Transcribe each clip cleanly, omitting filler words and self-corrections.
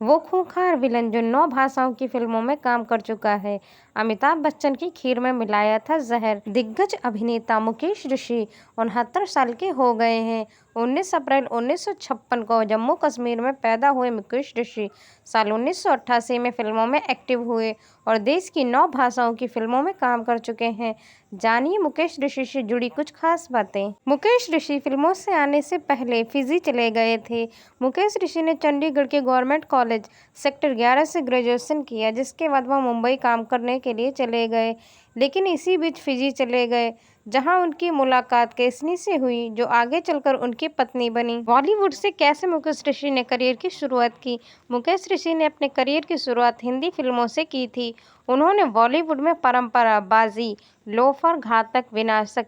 वो खूंखार विलन जो 9 भाषाओं की फिल्मों में काम कर चुका है। अमिताभ बच्चन की खीर में मिलाया था जहर। दिग्गज अभिनेता मुकेश ऋषि 69 साल के हो गए हैं। 19 अप्रैल 1956 को जम्मू कश्मीर में पैदा हुए मुकेश ऋषि साल 1988 में फिल्मों में एक्टिव हुए और देश की 9 भाषाओं की फिल्मों में काम कर चुके हैं। जानिए मुकेश ऋषि से जुड़ी कुछ खास बातें। मुकेश ऋषि फिल्मों से आने से पहले फिजी चले गए थे। मुकेश ऋषि ने चंडीगढ़ के गवर्नमेंट कॉलेज सेक्टर 11 से ग्रेजुएशन किया, जिसके बाद वह मुंबई काम करने के लिए चले गए, लेकिन इसी बीच फिजी चले गए, जहां उनकी मुलाकात केसनी से हुई, जो आगे चलकर उनकी पत्नी बनी। बॉलीवुड से कैसे मुकेश ऋषि ने करियर की शुरुआत की। मुकेश ऋषि ने अपने करियर की शुरुआत हिंदी फिल्मों से की थी। उन्होंने बॉलीवुड में परंपरा, बाजी, लोफर, घातक, विनाशक,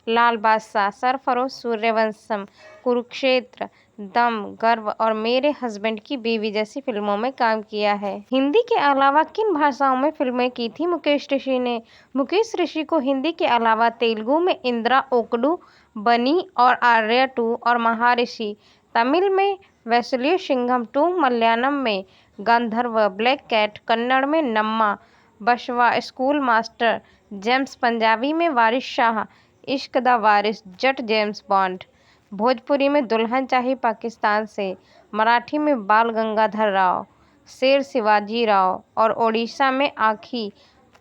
लाल बादशाह, सरफरोश, सूर्यवंशम, कुरुक्षेत्र, दम, गर्व और मेरे हस्बैंड की बीवी जैसी फिल्मों में काम किया है। हिंदी के अलावा किन भाषाओं में फिल्में की थी मुकेश ऋषि ने। मुकेश ऋषि को हिंदी के अलावा तेलुगु में इंद्रा ओकडू, बनी और आर्या 2 और महाऋषि, तमिल में वैसुली सिंघम 2, मलयालम में गंधर्व, ब्लैक कैट, कन्नड़ में Namma, Basava, school master, James, Punjabi में वारिस शाह, इश्क द वारिस, जट, जेम्स बॉन्ड, भोजपुरी में दुल्हन चाही पाकिस्तान से, मराठी में बाल गंगाधर राव, शेर शिवाजी राव और ओडिशा में आखी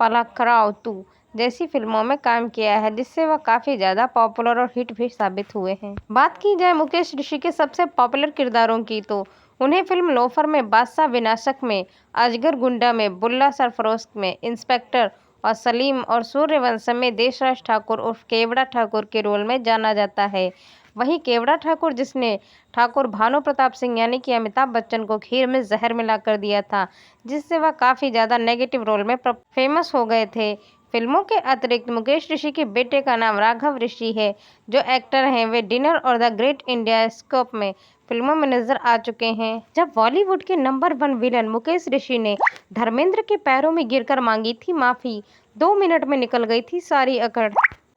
पलक्कराव तू जैसी फिल्मों में काम किया है, जिससे वह काफ़ी ज़्यादा पॉपुलर और हिट भी साबित हुए हैं। बात की जाए मुकेश ऋषि के सबसे पॉपुलर किरदारों की, तो उन्हें फिल्म लोफर में बादशाह, विनाशक में अजगर, गुंडा में बुल्ला, सरफरोश में इंस्पेक्टर और सलीम और सूर्यवंशम में देशराज ठाकुर उर्फ केवड़ा ठाकुर के रोल में जाना जाता है। वहीं केवड़ा ठाकुर, जिसने ठाकुर भानु प्रताप सिंह यानी कि अमिताभ बच्चन को खीर में जहर मिलाकर दिया था, जिससे वह काफ़ी ज़्यादा नेगेटिव रोल में फेमस हो गए थे। फिल्मों के अतिरिक्त मुकेश ऋषि के बेटे का नाम राघव ऋषि है, जो एक्टर हैं। वे डिनर और द ग्रेट इंडिया स्कोप में फिल्मों में नजर आ चुके हैं। जब बॉलीवुड के नंबर 1 विलन मुकेश ऋषि ने धर्मेंद्र के पैरों में गिरकर मांगी थी माफी, 2 मिनट में निकल गई थी सारी अकड़।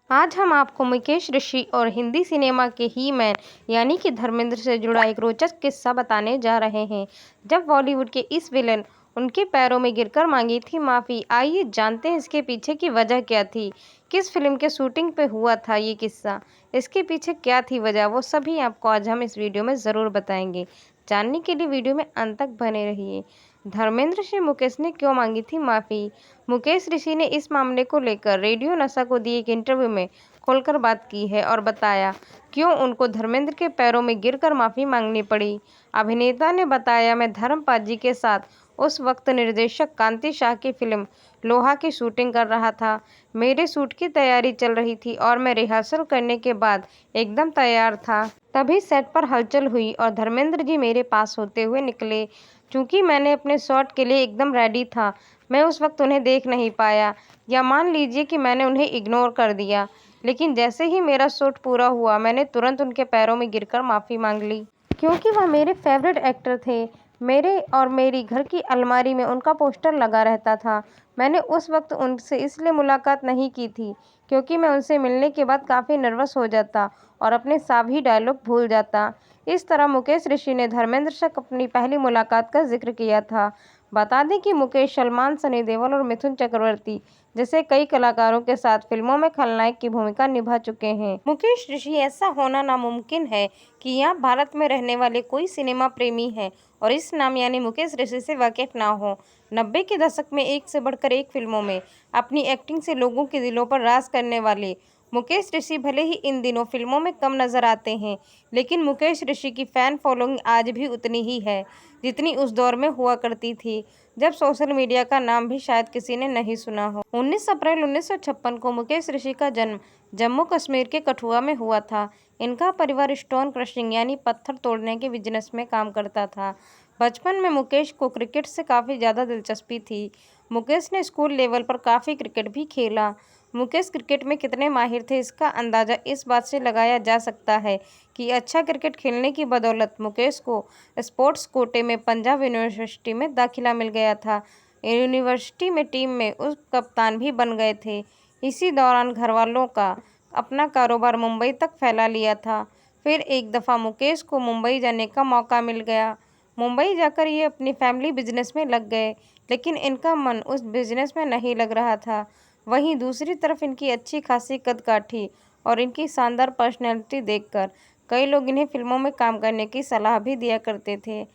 आज हम आपको मुकेश ऋषि और हिंदी सिनेमा के ही मैन यानी कि धर्मेंद्र से जुड़ा एक रोचक किस्सा बताने जा रहे हैं। जब बॉलीवुड के इस विलन उनके पैरों में गिरकर मांगी थी माफ़ी, आइए जानते हैं इसके पीछे की वजह क्या थी। किस फिल्म के शूटिंग पे हुआ था ये किस्सा, इसके पीछे क्या थी वजह, वो सभी आपको आज हम इस वीडियो में ज़रूर बताएंगे। जानने के लिए वीडियो में अंत तक बने रहिए। धर्मेंद्र से मुकेश ने क्यों मांगी थी माफ़ी। मुकेश ऋषि ने इस मामले को लेकर रेडियो नशा को दिए एक इंटरव्यू में खोलकर बात की है और बताया क्यों उनको धर्मेंद्र के पैरों में गिरकर माफ़ी मांगनी पड़ी। अभिनेता ने बताया, मैं धर्मपाल जी के साथ उस वक्त निर्देशक कांति शाह की फिल्म लोहा की शूटिंग कर रहा था। मेरे शूट की तैयारी चल रही थी और मैं रिहर्सल करने के बाद एकदम तैयार था। तभी सेट पर हलचल हुई और धर्मेंद्र जी मेरे पास होते हुए निकले। चूंकि मैंने अपने शॉट के लिए एकदम रेडी था, मैं उस वक्त उन्हें देख नहीं पाया, या मान लीजिए कि मैंने उन्हें इग्नोर कर दिया। लेकिन जैसे ही मेरा शूट पूरा हुआ, मैंने तुरंत उनके पैरों में गिरकर माफ़ी मांग ली, क्योंकि वह मेरे फेवरेट एक्टर थे। मेरे और मेरी घर की अलमारी में उनका पोस्टर लगा रहता था। मैंने उस वक्त उनसे इसलिए मुलाकात नहीं की थी क्योंकि मैं उनसे मिलने के बाद काफ़ी नर्वस हो जाता और अपने सभी डायलॉग भूल जाता। इस तरह मुकेश ऋषि ने धर्मेंद्र से अपनी पहली मुलाकात का जिक्र किया था। बता दें कि मुकेश सलमान, सनी देओल और मिथुन चक्रवर्ती जैसे कई कलाकारों के साथ फिल्मों में खलनायक की भूमिका निभा चुके हैं। मुकेश ऋषि ऐसा होना नामुमकिन है कि यहाँ भारत में रहने वाले कोई सिनेमा प्रेमी है और इस नाम यानी मुकेश ऋषि से वाकिफ ना हो। 90 के दशक में एक से बढ़कर एक फिल्मों में अपनी एक्टिंग से लोगों के दिलों पर राज करने वाले मुकेश ऋषि भले ही इन दिनों फिल्मों में कम नजर आते हैं, लेकिन मुकेश ऋषि की फैन फॉलोइंग आज भी उतनी ही है जितनी उस दौर में हुआ करती थी, जब सोशल मीडिया का नाम भी शायद किसी ने नहीं सुना हो। 19 अप्रैल 1956 को मुकेश ऋषि का जन्म जम्मू कश्मीर के कठुआ में हुआ था। इनका परिवार स्टोन क्रशिंग यानी पत्थर तोड़ने के बिजनेस में काम करता था। बचपन में मुकेश को क्रिकेट से काफ़ी ज़्यादा दिलचस्पी थी। मुकेश ने स्कूल लेवल पर काफ़ी क्रिकेट भी खेला। मुकेश क्रिकेट में कितने माहिर थे, इसका अंदाज़ा इस बात से लगाया जा सकता है कि अच्छा क्रिकेट खेलने की बदौलत मुकेश को स्पोर्ट्स कोटे में पंजाब यूनिवर्सिटी में दाखिला मिल गया था। यूनिवर्सिटी में टीम में उप कप्तान भी बन गए थे। इसी दौरान घरवालों का अपना कारोबार मुंबई तक फैला लिया था। फिर एक दफ़ा मुकेश को मुंबई जाने का मौका मिल गया। मुंबई जाकर ये अपनी फैमिली बिजनेस में लग गए, लेकिन इनका मन उस बिजनेस में नहीं लग रहा था। वहीं दूसरी तरफ इनकी अच्छी खासी कदकाठी और इनकी शानदार पर्सनैलिटी देखकर कई लोग इन्हें फिल्मों में काम करने की सलाह भी दिया करते थे।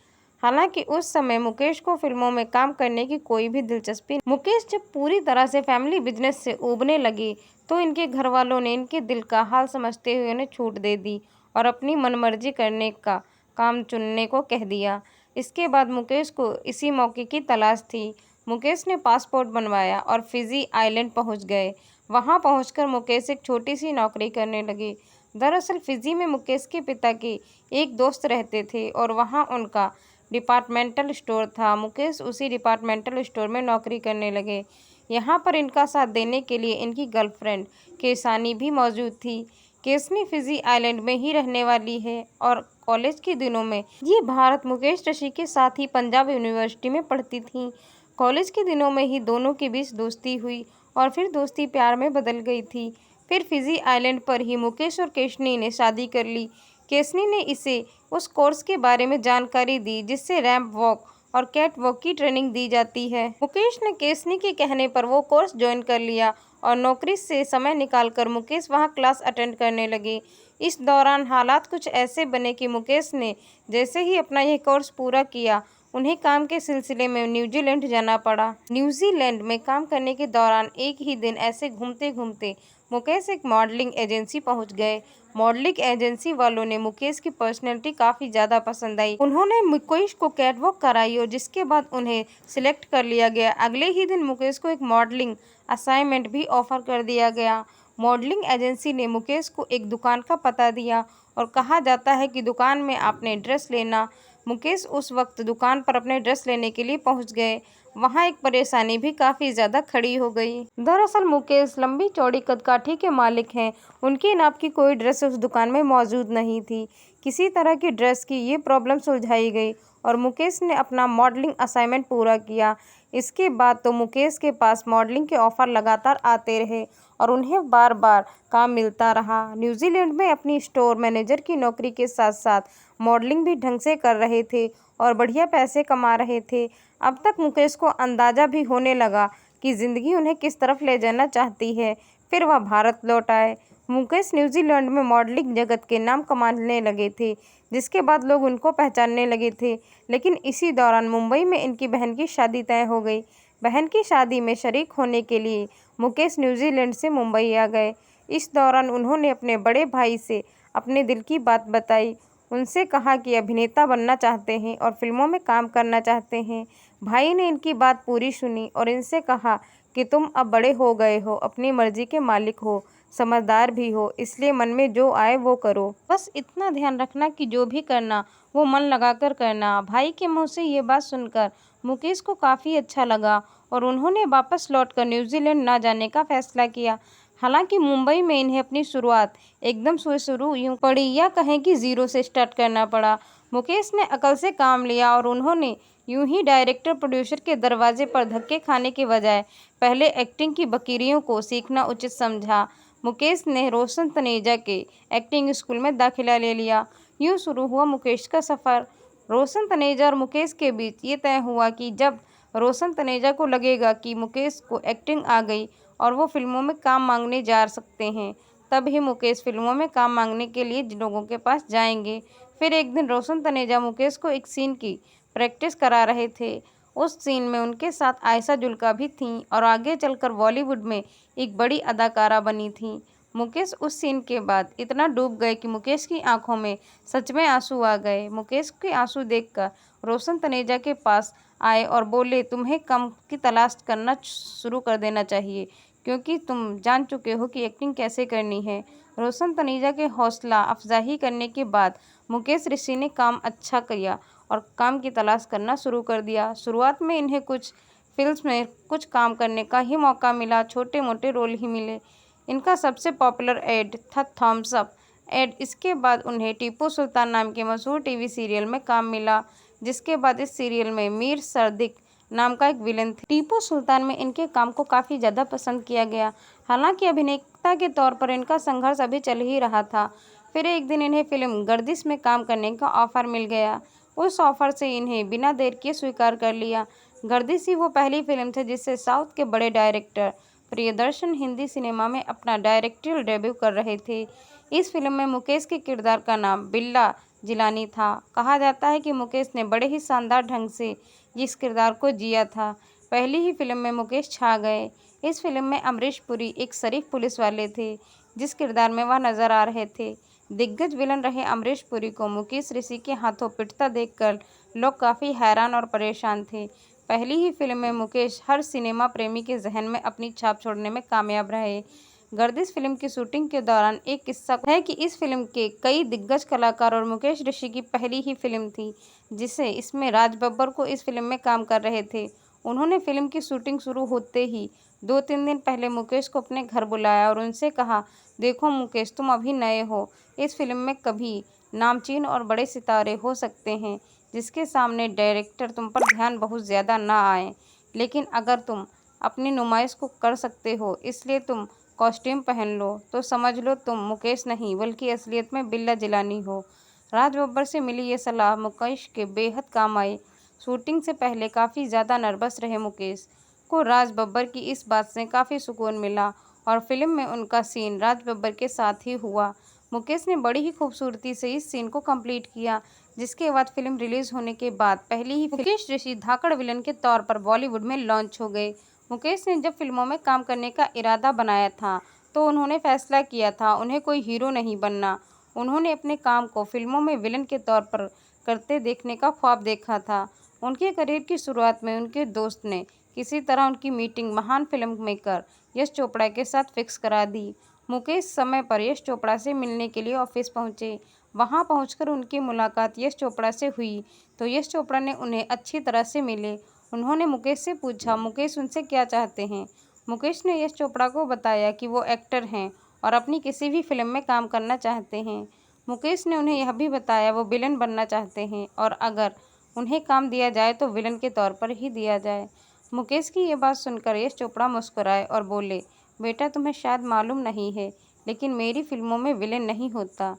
हालांकि उस समय मुकेश को फिल्मों में काम करने की कोई भी दिलचस्पी नहीं। मुकेश जब पूरी तरह से फैमिली बिजनेस से ऊबने लगे तो इनके घर वालों ने इनके दिल का हाल समझते हुए उन्हें छूट दे दी और अपनी मनमर्जी करने का काम चुनने को कह दिया। इसके बाद मुकेश को इसी मौके की तलाश थी। मुकेश ने पासपोर्ट बनवाया और फिजी आइलैंड पहुंच गए। वहां पहुंचकर मुकेश एक छोटी सी नौकरी करने लगे। दरअसल फिजी में मुकेश के पिता के एक दोस्त रहते थे और वहां उनका डिपार्टमेंटल स्टोर था। मुकेश उसी डिपार्टमेंटल स्टोर में नौकरी करने लगे। यहाँ पर इनका साथ देने के लिए इनकी गर्लफ्रेंड केसानी भी मौजूद थी। केसनी फिजी आइलैंड में ही रहने वाली है और कॉलेज के दिनों में ये भारत मुकेश ऋषि के साथ ही पंजाब यूनिवर्सिटी में पढ़ती थी। कॉलेज के दिनों में ही दोनों के बीच दोस्ती हुई और फिर दोस्ती प्यार में बदल गई थी। फिर फिजी आइलैंड पर ही मुकेश और केशनी ने शादी कर ली। केशनी ने इसे उस कोर्स के बारे में जानकारी दी जिससे रैंप वॉक और कैट वॉक की ट्रेनिंग दी जाती है। मुकेश ने केशनी के कहने पर वो कोर्स ज्वाइन कर लिया और नौकरी से समय निकालकर मुकेश वहां क्लास अटेंड करने लगे। इस दौरान हालात कुछ ऐसे बने कि मुकेश ने जैसे ही अपना यह कोर्स पूरा किया उन्हें काम के सिलसिले में न्यूजीलैंड जाना पड़ा। न्यूजीलैंड में काम करने के दौरान एक ही दिन ऐसे घूमते घूमते मुकेश एक मॉडलिंग एजेंसी पहुंच गए। मॉडलिंग एजेंसी वालों ने मुकेश की पर्सनैलिटी काफ़ी ज़्यादा पसंद आई। उन्होंने मुकेश को कैटवॉक कराई और जिसके बाद उन्हें सिलेक्ट कर लिया गया। अगले ही दिन मुकेश को एक मॉडलिंग असाइनमेंट भी ऑफर कर दिया गया। मॉडलिंग एजेंसी ने मुकेश को एक दुकान का पता दिया और कहा जाता है कि दुकान में आपने ड्रेस लेना। मुकेश उस वक्त दुकान पर अपने ड्रेस लेने के लिए पहुंच गए। वहां एक परेशानी भी काफ़ी ज़्यादा खड़ी हो गई। दरअसल मुकेश लंबी चौड़ी कदकाठी के मालिक हैं। उनकी नाप की कोई ड्रेस उस दुकान में मौजूद नहीं थी। किसी तरह की ड्रेस की ये प्रॉब्लम सुलझाई गई और मुकेश ने अपना मॉडलिंग असाइनमेंट पूरा किया। इसके बाद तो मुकेश के पास मॉडलिंग के ऑफर लगातार आते रहे और उन्हें बार बार काम मिलता रहा। न्यूजीलैंड में अपनी स्टोर मैनेजर की नौकरी के साथ साथ मॉडलिंग भी ढंग से कर रहे थे और बढ़िया पैसे कमा रहे थे। अब तक मुकेश को अंदाज़ा भी होने लगा कि ज़िंदगी उन्हें किस तरफ ले जाना चाहती है। फिर वह भारत लौट आए। मुकेश न्यूजीलैंड में मॉडलिंग जगत के नाम कमाने लगे थे, जिसके बाद लोग उनको पहचानने लगे थे। लेकिन इसी दौरान मुंबई में इनकी बहन की शादी तय हो गई। बहन की शादी में शरीक होने के लिए मुकेश न्यूजीलैंड से मुंबई आ गए। इस दौरान उन्होंने अपने बड़े भाई से अपने दिल की बात बताई। उनसे कहा कि अभिनेता बनना चाहते हैं और फिल्मों में काम करना चाहते हैं। भाई ने इनकी बात पूरी सुनी और इनसे कहा कि तुम अब बड़े हो गए हो, अपनी मर्जी के मालिक हो, समझदार भी हो, इसलिए मन में जो आए वो करो। बस इतना ध्यान रखना कि जो भी करना वो मन लगाकर करना। भाई के मुंह से ये बात सुनकर मुकेश को काफ़ी अच्छा लगा और उन्होंने वापस लौटकर न्यूजीलैंड ना जाने का फैसला किया। हालांकि मुंबई में इन्हें अपनी शुरुआत एकदम से शुरू यूँ पड़ी या कहें कि ज़ीरो से स्टार्ट करना पड़ा। मुकेश ने अकल से काम लिया और उन्होंने यूं ही डायरेक्टर प्रोड्यूसर के दरवाजे पर धक्के खाने के बजाय पहले एक्टिंग की बकीरियों को सीखना उचित समझा। मुकेश ने रोशन तनेजा के एक्टिंग स्कूल में दाखिला ले लिया। यूं शुरू हुआ मुकेश का सफ़र। रोशन तनेजा और मुकेश के बीच ये तय हुआ कि जब रोशन तनेजा को लगेगा कि मुकेश को एक्टिंग आ गई और वो फिल्मों में काम मांगने जा सकते हैं, तब ही मुकेश फिल्मों में काम मांगने के लिए लोगों के पास जाएंगे। फिर एक दिन रोशन तनेजा मुकेश को एक सीन की प्रैक्टिस करा रहे थे। उस सीन में उनके साथ आयशा जुल्का भी थीं और आगे चलकर बॉलीवुड में एक बड़ी अदाकारा बनी थीं। मुकेश उस सीन के बाद इतना डूब गए कि मुकेश की आंखों में सच में आंसू आ गए। मुकेश के आंसू देखकर रोशन तनेजा के पास आए और बोले, तुम्हें काम की तलाश करना शुरू कर देना चाहिए क्योंकि तुम जान चुके हो कि एक्टिंग कैसे करनी है। रोशन तनेजा के हौसला अफजाई करने के बाद मुकेश ऋषि ने काम अच्छा किया और काम की तलाश करना शुरू कर दिया। शुरुआत में इन्हें कुछ फिल्म्स में कुछ काम करने का ही मौका मिला, छोटे मोटे रोल ही मिले। इनका सबसे पॉपुलर एड था थम्स अप एड। इसके बाद उन्हें टीपू सुल्तान नाम के मशहूर टीवी सीरियल में काम मिला, जिसके बाद इस सीरियल में मीर सदिक नाम का एक विलन थे। टीपू सुल्तान में इनके काम को काफ़ी ज़्यादा पसंद किया गया। हालांकि अभिनेता के तौर पर इनका संघर्ष अभी चल ही रहा था। फिर एक दिन इन्हें फिल्म गर्दिश में काम करने का ऑफर मिल गया। उस ऑफर से इन्हें बिना देर किए स्वीकार कर लिया। गर्दिश ही वो पहली फिल्म थी जिससे साउथ के बड़े डायरेक्टर प्रियदर्शन हिंदी सिनेमा में अपना डायरेक्टरियल डेब्यू कर रहे थे। इस फिल्म में मुकेश के किरदार का नाम बिल्ला जिलानी था। कहा जाता है कि मुकेश ने बड़े ही शानदार ढंग से इस किरदार को जिया था। पहली ही फिल्म में मुकेश छा गए। इस फिल्म में अमरीश पुरी एक शरीफ पुलिस वाले थे जिस किरदार में वह नजर आ रहे थे। दिग्गज विलन रहे अमरीश पुरी को मुकेश ऋषि के हाथों पिटता देखकर लोग काफ़ी हैरान और परेशान थे। पहली ही फिल्म में मुकेश हर सिनेमा प्रेमी के जहन में अपनी छाप छोड़ने में कामयाब रहे। गर्दिश फिल्म की शूटिंग के दौरान एक किस्सा है कि इस फिल्म के कई दिग्गज कलाकार और मुकेश ऋषि की पहली ही फिल्म थी जिसे इसमें राज बब्बर को इस फिल्म में काम कर रहे थे। उन्होंने फिल्म की शूटिंग शुरू होते ही 2-3 दिन पहले मुकेश को अपने घर बुलाया और उनसे कहा, देखो मुकेश, तुम अभी नए हो, इस फिल्म में कभी नामचीन और बड़े सितारे हो सकते हैं जिसके सामने डायरेक्टर तुम पर ध्यान बहुत ज़्यादा ना आए, लेकिन अगर तुम अपनी नुमाइश को कर सकते हो इसलिए तुम कॉस्ट्यूम पहन लो तो समझ लो तुम मुकेश नहीं बल्कि असलियत में बिल्ला जिलानी हो। राज बब्बर से मिली ये सलाह मुकेश के बेहद काम आई। शूटिंग से पहले काफ़ी ज़्यादा नर्वस रहे मुकेश को राज बब्बर की इस बात से काफ़ी सुकून मिला और फिल्म में उनका सीन राज बब्बर के साथ ही हुआ। मुकेश ने बड़ी ही खूबसूरती से इस सीन को कंप्लीट किया जिसके बाद फिल्म रिलीज होने के बाद पहली ही मुकेश ऋषि धाकड़ विलन के तौर पर बॉलीवुड में लॉन्च हो गए। मुकेश ने जब फिल्मों में काम करने का इरादा बनाया था तो उन्होंने फैसला किया था उन्हें कोई हीरो नहीं बनना। उन्होंने अपने काम को फिल्मों में विलन के तौर पर करते देखने का ख्वाब देखा था। उनके करियर की शुरुआत में उनके दोस्त ने किसी तरह उनकी मीटिंग महान फिल्म मेकर यश चोपड़ा के साथ फिक्स करा दी। मुकेश समय पर यश चोपड़ा से मिलने के लिए ऑफिस पहुंचे। वहां पहुंचकर उनकी मुलाकात यश चोपड़ा से हुई तो यश चोपड़ा ने उन्हें अच्छी तरह से मिले। उन्होंने मुकेश से पूछा मुकेश उनसे क्या चाहते हैं। मुकेश ने यश चोपड़ा को बताया कि वो एक्टर हैं और अपनी किसी भी फिल्म में काम करना चाहते हैं। मुकेश ने उन्हें यह भी बताया वो विलन बनना चाहते हैं और अगर उन्हें काम दिया जाए तो विलन के तौर पर ही दिया जाए। मुकेश की ये बात सुनकर यश चोपड़ा मुस्कुराए और बोले, बेटा तुम्हें शायद मालूम नहीं है लेकिन मेरी फिल्मों में विलेन नहीं होता।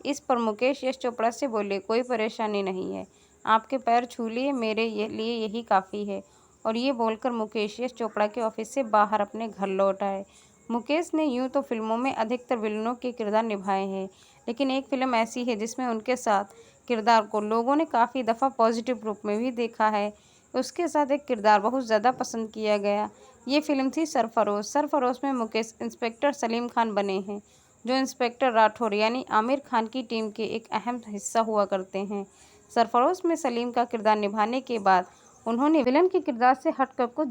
इस पर मुकेश यश चोपड़ा से बोले, कोई परेशानी नहीं है, आपके पैर छू लिए, मेरे लिए यही काफ़ी है। और ये बोलकर मुकेश यश चोपड़ा के ऑफिस से बाहर अपने घर लौट आए। मुकेश ने यूं तो फिल्मों में अधिकतर विलनों के किरदार निभाए हैं लेकिन एक फिल्म ऐसी है जिसमें उनके साथ किरदार को लोगों ने काफ़ी दफ़ा पॉजिटिव रूप में भी देखा है। उसके साथ एक किरदार बहुत ज़्यादा पसंद किया गया। ये फिल्म थी सरफरोश। सरफरोश में मुकेश इंस्पेक्टर सलीम खान बने हैं जो इंस्पेक्टर राठौर यानी आमिर खान की टीम के एक अहम हिस्सा हुआ करते हैं। सरफरोश में सलीम का किरदार निभाने के बाद उन्होंने विलन के किरदार से हटकर कुछ